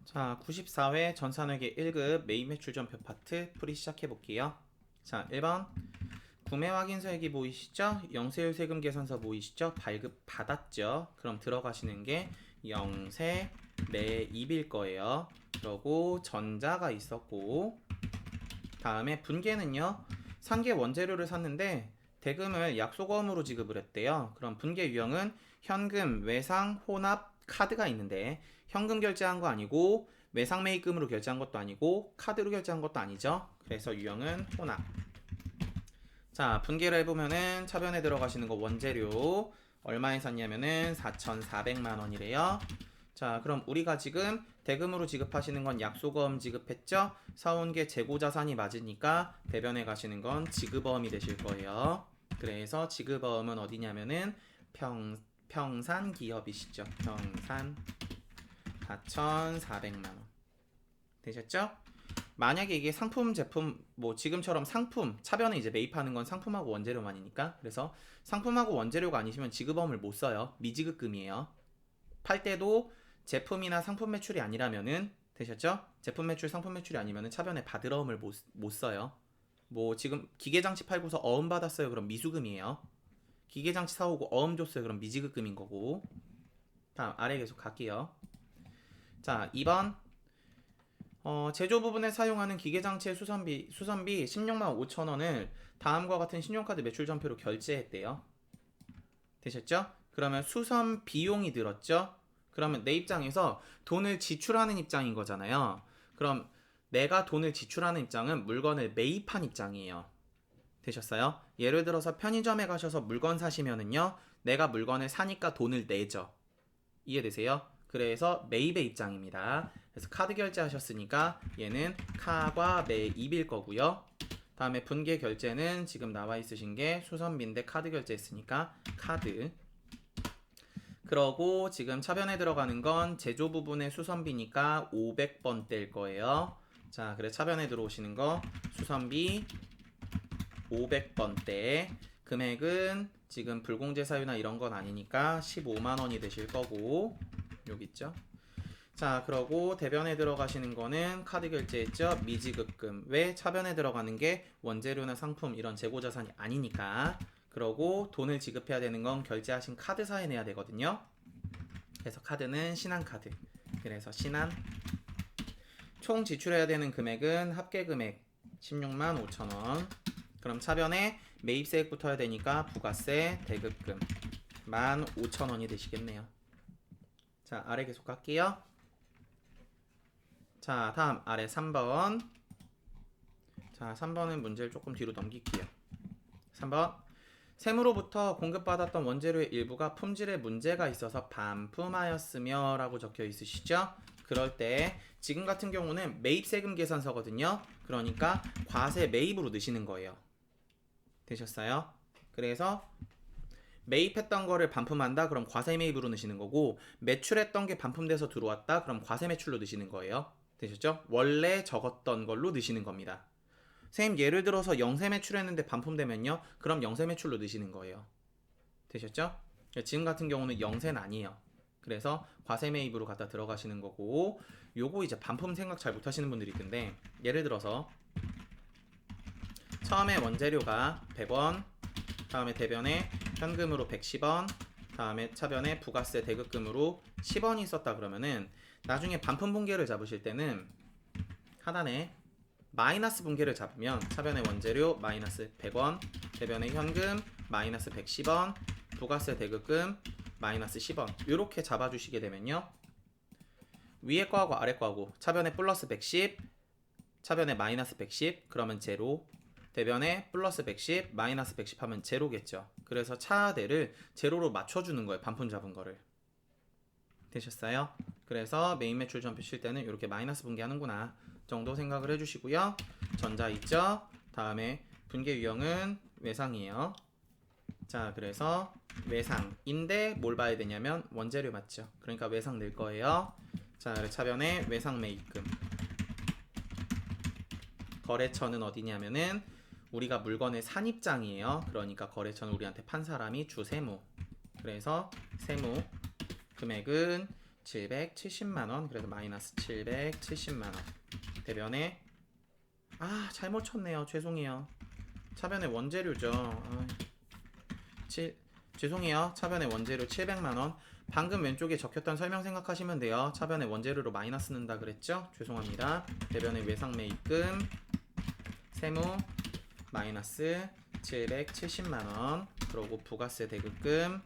자, 94회 전산회계 1급 메인 매출전표 파트 풀이 시작해 볼게요. 자, 1번 구매 확인서액이 보이시죠? 영세율 세금 계산서 보이시죠? 발급 받았죠? 그럼 들어가시는 게 영세 매입일 거예요. 그러고 전자가 있었고 다음에 분계는요. 상계 원재료를 샀는데 대금을 약소금으로 지급을 했대요. 그럼 분계 유형은 현금, 외상, 혼합, 카드가 있는데 현금 결제한 거 아니고 외상 매입금으로 결제한 것도 아니고 카드로 결제한 것도 아니죠. 그래서 유형은 혼합. 자, 분계를 해보면은 차변에 들어가시는 거 원재료 얼마에 샀냐면은 4,400만 원이래요. 자, 그럼 우리가 지금 대금으로 지급하시는 건 약소금 지급했죠? 사온 게 재고자산이 맞으니까 대변에 가시는 건 지급어음이 되실 거예요. 그래서 지급어음은 어디냐면은 평산 기업이시죠. 평산 4,400만 원. 되셨죠? 만약에 이게 상품 제품 뭐 지금처럼 상품 차변에 이제 매입하는 건 상품하고 원재료만이니까 그래서 상품하고 원재료가 아니시면 지급어음을 못 써요. 미지급금이에요. 팔 때도 제품이나 상품 매출이 아니라면은 되셨죠? 제품 매출, 상품 매출이 아니면은 차변에 받으러음을 못 써요. 뭐 지금 기계장치 팔고서 어음 받았어요. 그럼 미수금이에요. 기계장치 사오고 어음 줬어요. 그럼 미지급금인 거고. 다음 아래 계속 갈게요. 자, 2번 제조 부분에 사용하는 기계장치의 수선비 16만 5천 원을 다음과 같은 신용카드 매출 전표로 결제했대요. 되셨죠? 그러면 수선 비용이 들었죠? 그러면 내 입장에서 돈을 지출하는 입장인 거잖아요. 그럼 내가 돈을 지출하는 입장은 물건을 매입한 입장이에요. 되셨어요? 예를 들어서 편의점에 가셔서 물건 사시면은요, 내가 물건을 사니까 돈을 내죠. 이해되세요? 그래서 매입의 입장입니다. 그래서 카드 결제하셨으니까 얘는 카과 매입일 거고요. 다음에 분계 결제는 지금 나와 있으신 게 수선비인데 카드 결제했으니까 카드. 그러고 지금 차변에 들어가는 건 제조 부분의 수선비니까 500번대일 거예요. 자, 그래 차변에 들어오시는 거 수선비 500번대. 금액은 지금 불공제 사유나 이런 건 아니니까 15만 원이 되실 거고 여기 있죠. 자, 그러고 대변에 들어가시는 거는 카드 결제했죠. 미지급금. 왜 차변에 들어가는 게 원재료나 상품 이런 재고자산이 아니니까. 그러고 돈을 지급해야 되는 건 결제하신 카드사에 내야 되거든요. 그래서 카드는 신한카드. 그래서 신한. 총 지출해야 되는 금액은 합계금액 16만 5천 원. 그럼 차변에 매입세액 붙어야 되니까 부가세, 대급금 15,000원이 되시겠네요. 자, 아래 계속 갈게요. 자, 다음 아래 3번. 자, 3번은 문제를 조금 뒤로 넘길게요. 3번. 세무로부터 공급받았던 원재료의 일부가 품질에 문제가 있어서 반품하였으며 라고 적혀 있으시죠? 그럴 때 지금 같은 경우는 매입세금 계산서거든요. 그러니까 과세 매입으로 넣으시는 거예요. 되셨어요? 그래서 매입했던 거를 반품한다? 그럼 과세 매입으로 넣으시는 거고 매출했던 게 반품돼서 들어왔다? 그럼 과세 매출로 넣으시는 거예요. 되셨죠? 원래 적었던 걸로 넣으시는 겁니다. 선생님 예를 들어서 영세 매출했는데 반품되면요? 그럼 영세 매출로 넣으시는 거예요. 되셨죠? 지금 같은 경우는 영세는 아니에요. 그래서 과세 매입으로 갖다 들어가시는 거고 요거 이제 반품 생각 잘 못하시는 분들이 있는데 예를 들어서 처음에 원재료가 100원 다음에 대변에 현금으로 110원 다음에 차변에 부가세 대급금으로 10원이 있었다 그러면은 나중에 반품 분계를 잡으실 때는 하단에 마이너스 분계를 잡으면 차변의 원재료 마이너스 100원 대변의 현금 마이너스 110원 부가세 대급금 마이너스 10원 이렇게 잡아주시게 되면요 위에 거하고 아래 거하고 차변에 플러스 110 차변에 마이너스 110 그러면 제로 대변에 플러스 110 마이너스 110 하면 제로겠죠. 그래서 차대를 제로로 맞춰주는 거예요. 반품 잡은 거를. 되셨어요? 그래서 메인 매출 전표 칠 때는 이렇게 마이너스 분계하는구나 정도 생각을 해주시고요. 전자 있죠? 다음에 분계 유형은 외상이에요. 자, 그래서 외상인데 뭘 봐야 되냐면 원재료 맞죠? 그러니까 외상 낼 거예요. 자, 차변에 외상 매입금. 거래처는 어디냐면은 우리가 물건을 산 입장이에요. 그러니까 거래처는 우리한테 판 사람이 주세무. 그래서 세무 금액은 770만원. 그래서 마이너스 770만원. 대변에 잘못 쳤네요. 죄송해요. 차변의 원재료죠. 죄송해요. 차변의 원재료 700만원. 방금 왼쪽에 적혔던 설명 생각하시면 돼요. 차변의 원재료로 마이너스 는다 그랬죠? 죄송합니다. 대변의 외상 매입금 세무 마이너스 770만원. 그리고 부가세 대급금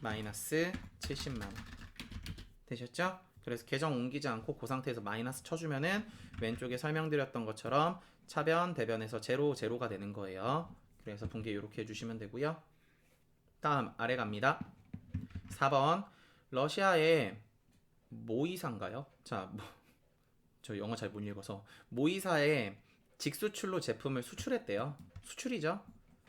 마이너스 70만원. 되셨죠? 그래서 계정 옮기지 않고 그 상태에서 마이너스 쳐주면은 왼쪽에 설명드렸던 것처럼 차변 대변에서 제로가 되는 거예요. 그래서 분계 이렇게 해주시면 되고요. 다음 아래 갑니다. 4번 러시아의 모이사인가요? 자, 저 영어 잘 못 읽어서 모이사에 직수출로 제품을 수출했대요. 수출이죠.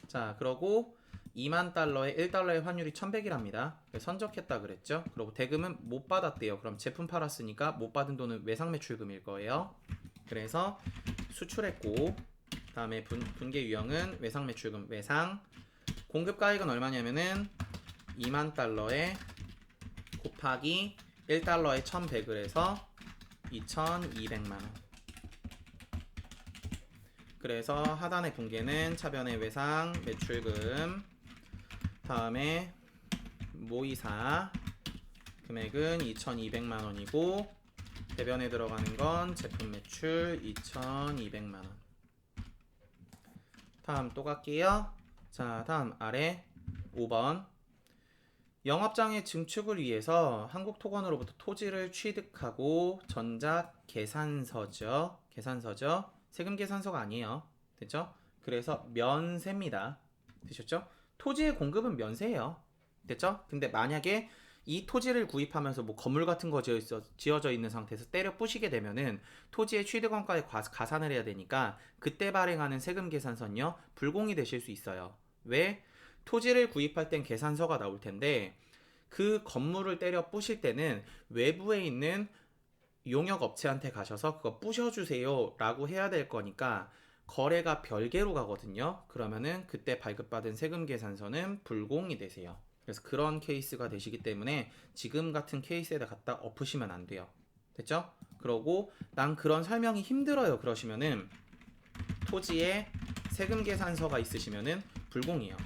자, 그러고 2만 달러에 1달러의 환율이 1100이랍니다. 선적했다 그랬죠. 그리고 대금은 못 받았대요. 그럼 제품 팔았으니까 못 받은 돈은 외상 매출금일 거예요. 그래서 수출했고 다음에 분계 유형은 외상 매출금 외상. 공급 가액은 얼마냐면은 2만 달러에 곱하기 1달러에 1100을 해서 2200만원. 그래서 하단의 분계는 차변의 외상 매출금, 다음에 모이사 금액은 2200만원이고 대변에 들어가는 건 제품 매출 2200만원. 다음 또 갈게요. 자, 다음 아래 5번 영업장의 증축을 위해서 한국토건으로부터 토지를 취득하고 전작 계산서죠. 세금 계산서가 아니에요. 됐죠? 그래서 면세입니다. 되셨죠? 토지의 공급은 면세예요. 됐죠? 근데 만약에 이 토지를 구입하면서 뭐 건물 같은 거 지어져 있는 상태에서 때려 부시게 되면은 토지의 취득원가에 가산을 해야 되니까 그때 발행하는 세금 계산서는요 불공이 되실 수 있어요. 왜? 토지를 구입할 땐 계산서가 나올 텐데 그 건물을 때려 부실 때는 외부에 있는 용역 업체한테 가셔서 그거 부셔주세요 라고 해야 될 거니까 거래가 별개로 가거든요. 그러면은 그때 발급받은 세금 계산서는 불공이 되세요. 그래서 그런 케이스가 되시기 때문에 지금 같은 케이스에다 갖다 엎으시면 안 돼요. 됐죠? 그러고 난 그런 설명이 힘들어요 그러시면은 토지에 세금 계산서가 있으시면은 불공이에요.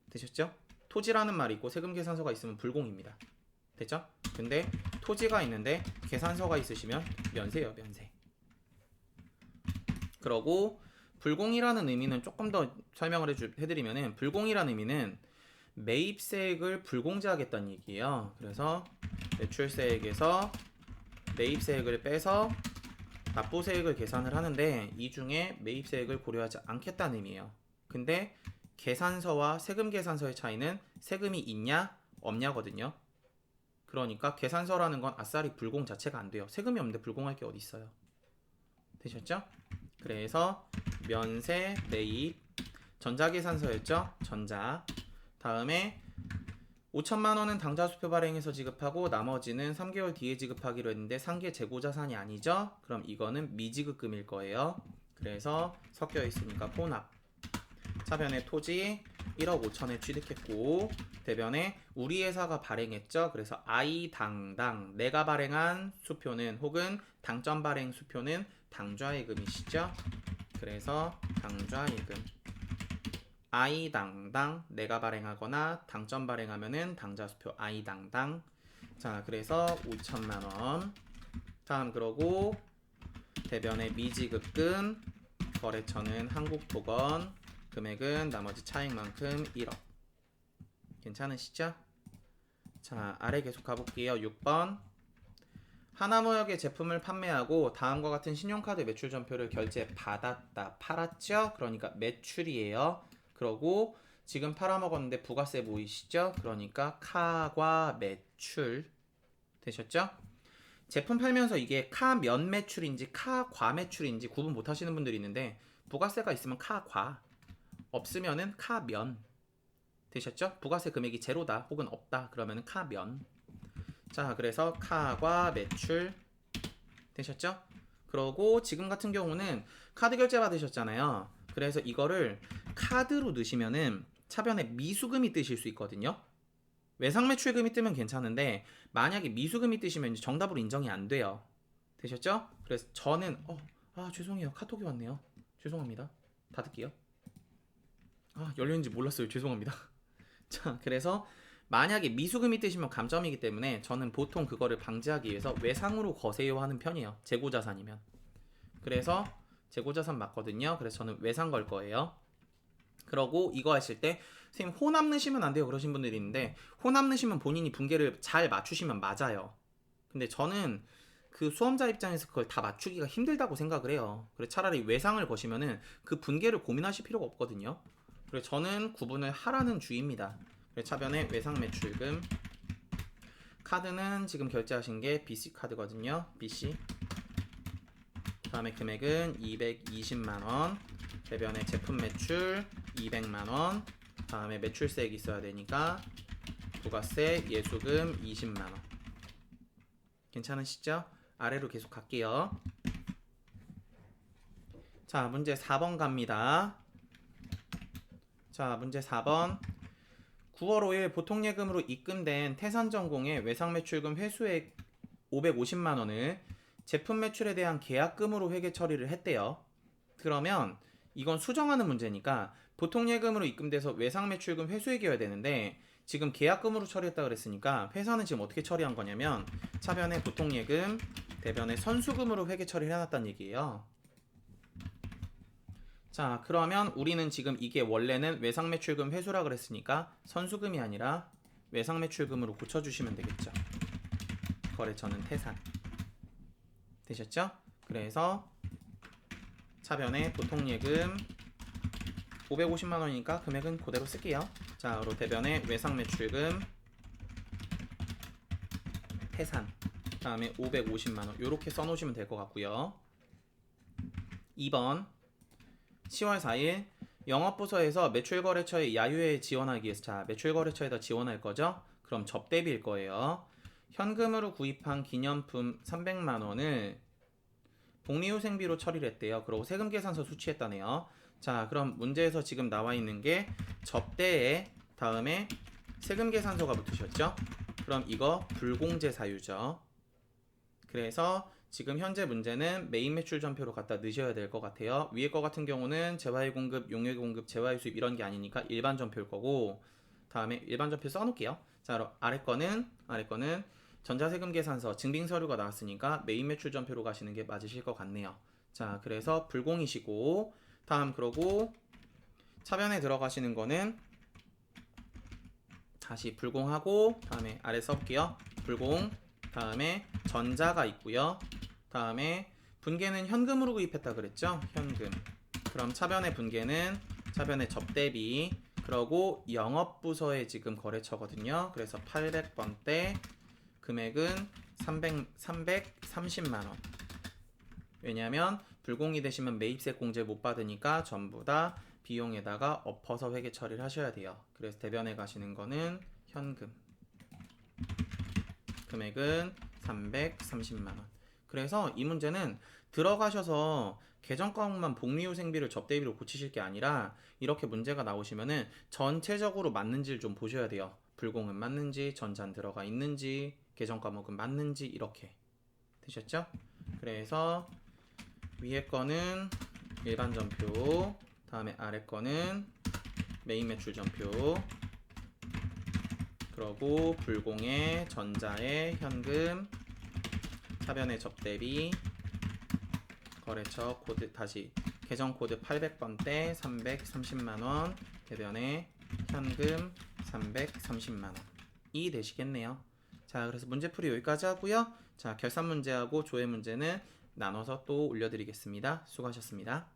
되셨죠? 토지라는 말이 있고 세금 계산서가 있으면 불공입니다. 됐죠? 근데 토지가 있는데 계산서가 있으시면 면세예요. 면세. 그러고 불공이라는 의미는 조금 더 설명을 해드리면은 불공이라는 의미는 매입세액을 불공제하겠다는 얘기예요. 그래서 매출세액에서 매입세액을 빼서 납부세액을 계산을 하는데 이 중에 매입세액을 고려하지 않겠다는 의미예요. 근데 계산서와 세금 계산서의 차이는 세금이 있냐 없냐거든요. 그러니까 계산서라는 건 아싸리 불공 자체가 안 돼요. 세금이 없는데 불공할 게 어디 있어요. 되셨죠? 그래서 면세 매입 전자계산서였죠. 전자. 다음에 5천만원은 당좌수표 발행해서 지급하고 나머지는 3개월 뒤에 지급하기로 했는데 상계 재고자산이 아니죠. 그럼 이거는 미지급금일 거예요. 그래서 섞여 있으니까 혼합. 차변에 토지 1억 5천에 취득했고 대변에 우리 회사가 발행했죠. 그래서 아이당당 내가 발행한 수표는 혹은 당점 발행 수표는 당좌예금이시죠. 그래서 당좌예금 아이당당 내가 발행하거나 당점 발행하면은 당좌수표 아이당당. 자, 그래서 5천만원. 다음 그러고 대변의 미지급금 거래처는 한국토건 금액은 나머지 차익만큼 1억. 괜찮으시죠? 자, 아래 계속 가볼게요. 6번 하나무역의 제품을 판매하고 다음과 같은 신용카드 매출 전표를 결제 받았다. 팔았죠? 그러니까 매출이에요. 그러고 지금 팔아먹었는데 부가세 보이시죠? 그러니까 카과 매출 되셨죠? 제품 팔면서 이게 카면 매출인지 카과 매출인지 구분 못하시는 분들이 있는데 부가세가 있으면 카과 없으면은 카면 되셨죠? 부가세 금액이 제로다 혹은 없다 그러면은 카면. 자, 그래서 카과 매출 되셨죠? 그러고 지금 같은 경우는 카드 결제 받으셨잖아요. 그래서 이거를 카드로 넣으시면은 차변에 미수금이 뜨실 수 있거든요. 외상 매출금이 뜨면 괜찮은데 만약에 미수금이 뜨시면 이제 정답으로 인정이 안 돼요. 되셨죠? 그래서 저는 죄송해요. 카톡이 왔네요. 죄송합니다. 닫을게요. 열렸는지 몰랐어요. 죄송합니다. 자, 그래서 만약에 미수금이 뜨시면 감점이기 때문에 저는 보통 그거를 방지하기 위해서 외상으로 거세요 하는 편이에요. 재고자산이면. 그래서 재고자산 맞거든요. 그래서 저는 외상 걸 거예요. 그러고 이거 하실 때 선생님 호납 넣으시면 안 돼요 그러신 분들이 있는데, 호납 넣으시면 본인이 분계를 잘 맞추시면 맞아요. 근데 저는 그 수험자 입장에서 그걸 다 맞추기가 힘들다고 생각을 해요. 그래서 차라리 외상을 거시면은 그 분계를 고민하실 필요가 없거든요. 그래서 저는 구분을 하라는 주의입니다. 그래서 차변에 외상 매출금, 카드는 지금 결제하신 게 BC 카드거든요. BC. 다음에 금액은 220만원, 대변에 제품 매출 200만원, 다음에 매출세액 있어야 되니까 부가세, 예수금 20만원. 괜찮으시죠? 아래로 계속 갈게요. 자, 문제 4번 갑니다. 자, 문제 4번. 9월 5일 보통예금으로 입금된 태산전공의 외상매출금 회수액 550만원을 제품 매출에 대한 계약금으로 회계 처리를 했대요. 그러면 이건 수정하는 문제니까 보통예금으로 입금돼서 외상매출금 회수액이어야 되는데 지금 계약금으로 처리했다 그랬으니까 회사는 지금 어떻게 처리한 거냐면 차변에 보통예금, 대변에 선수금으로 회계 처리를 해놨다는 얘기예요. 자, 그러면 우리는 지금 이게 원래는 외상매출금 회수라 그랬으니까 선수금이 아니라 외상매출금으로 고쳐주시면 되겠죠. 거래처는 태산. 되셨죠? 그래서 차변에 보통예금 550만원이니까 금액은 그대로 쓸게요. 자, 그리고 대변에 외상매출금 태산, 다음에 550만원 요렇게 써놓으시면 될 것 같고요. 2번 10월 4일 영업부서에서 매출거래처에 야유회 지원하기 위해서, 자, 매출거래처에다 지원할 거죠? 그럼 접대비일 거예요. 현금으로 구입한 기념품 300만원을 복리후생비로 처리를 했대요. 그리고 세금계산서 수취했다네요. 자, 그럼 문제에서 지금 나와 있는 게 접대에 다음에 세금계산서가 붙으셨죠? 그럼 이거 불공제 사유죠. 그래서 지금 현재 문제는 메인 매출 전표로 갖다 넣으셔야 될 것 같아요. 위에 거 같은 경우는 재화의 공급, 용역의 공급, 재화의 수입 이런 게 아니니까 일반 전표일 거고, 다음에 일반 전표 써놓을게요. 자, 그럼 아래 거는 전자세금 계산서, 증빙 서류가 나왔으니까 메인 매출 전표로 가시는 게 맞으실 것 같네요. 자, 그래서 불공이시고, 다음 그러고 차변에 들어가시는 거는 다시 불공하고, 다음에 아래 써볼게요. 불공, 다음에 전자가 있고요. 다음에 분계는 현금으로 구입했다 그랬죠? 현금. 그럼 차변의 분계는 차변의 접대비, 그러고 영업부서의 지금 거래처거든요. 그래서 800번대, 금액은 330만원. 왜냐면 불공이 되시면 매입세 공제 못 받으니까 전부 다 비용에다가 엎어서 회계 처리를 하셔야 돼요. 그래서 대변에 가시는 거는 현금. 금액은 330만원. 그래서 이 문제는 들어가셔서 계정 과목만 복리후생비를 접대비로 고치실 게 아니라 이렇게 문제가 나오시면은 전체적으로 맞는지를 좀 보셔야 돼요. 불공은 맞는지, 전자는 들어가 있는지, 계정 과목은 맞는지 이렇게. 되셨죠? 그래서 위에 거는 일반 전표, 다음에 아래 거는 메인 매출 전표, 그러고 불공의 전자의 현금, 차변의 접대비, 거래처 코드, 다시 계정 코드 800번대 330만원, 대변에 현금 330만원이 되시겠네요. 자, 그래서 문제풀이 여기까지 하고요. 자, 결산 문제하고 조회 문제는 나눠서 또 올려드리겠습니다. 수고하셨습니다.